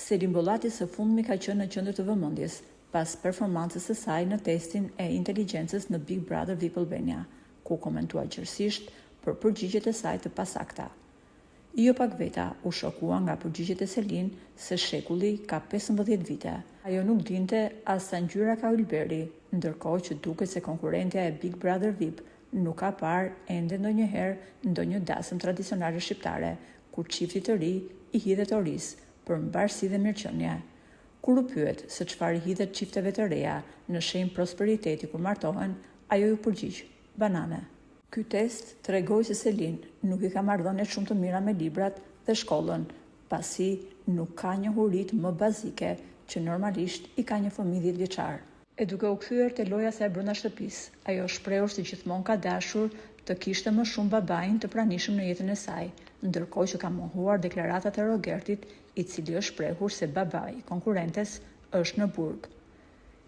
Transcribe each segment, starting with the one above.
Selim Bollati së fundmi ka qenë në qendër të vëmendjes pas performancës së saj në testin e inteligjencës në Big Brother VIP Albania, ku komentua qërsisht për përgjigjet e saj të pasakta. Jo pak veta u shokua nga përgjigjet e Selin se shekulli ka 15 vite. Ajo nuk dinte as sa ngjyra ka ylberi, ndërkohë që duket se konkurrentja e Big Brother VIP nuk ka parë ende ndonjëherë ndonjë dasëm tradicionale shqiptare, kur çifti të ri i hidhet oris për mbarësi dhe mirëqenie. Kur u pyet se çfarë hidhet çifteve të reja në shenjë prosperiteti kur martohen, ajo ju përgjigj: banane. Ky test tregoi se Selin nuk i ka marrëdhëniet shumë të mira me librat dhe shkollën, pasi nuk ka njohuritë më bazike që normalisht i ka një fëmijë 10 vjeçar. E duke u kthyer te loja saj brenda shtëpisë, ajo shprehur se gjithmonë ka dashur të kishte më shumë babain të pranishëm në jetën e saj, ndërkohë që ka mohuar deklaratat e Rogertit, i cili është shprehur se babai i konkurrentes është në burg.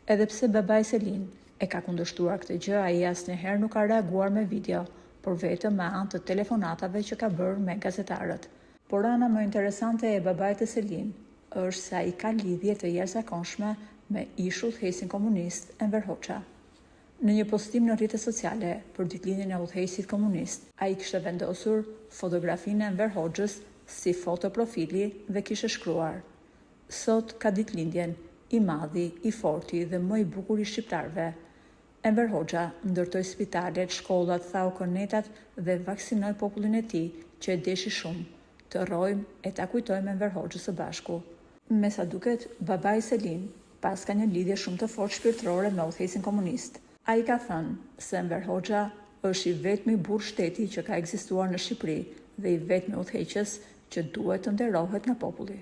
Edhe pse babai Selin e ka kundërshtuar këtë gjë, ai asnjëherë nuk ka reaguar me video, por vetëm me anë të telefonatave që ka bërë me gazetarët. Por ana më interesante e babait të Selin është se ai ka lidhje të jashtëzakonshme me ish-udhëheqësin komunist Enver Hoxha. Në një postim në rrjetet sociale për ditëlindjen e udhëheqësit komunist, ai kishte vendosur fotografinë e Enver Hoxhës si foto profili dhe kishte shkruar: "Sot ka ditëlindjen i madhi, i forti dhe më i bukur i shqiptarëve. Enver Hoxha ndërtoi spitalet, shkollat, thau kornetat dhe vaksinoi popullin e tij që e deshi shumë. Të rrojmë e ta kujtojmë Enver Hoxhës së bashku." Me sa duket, babai Selin pas ka një lidhje shumë të fortë shpirtërore me udhëheqësin komunist. Ai ka thënë se Enver Hoxha është i vetmi burr shteti që ka ekzistuar në Shqipëri dhe i vetmi udhëheqës që duhet të nderohet nga populli.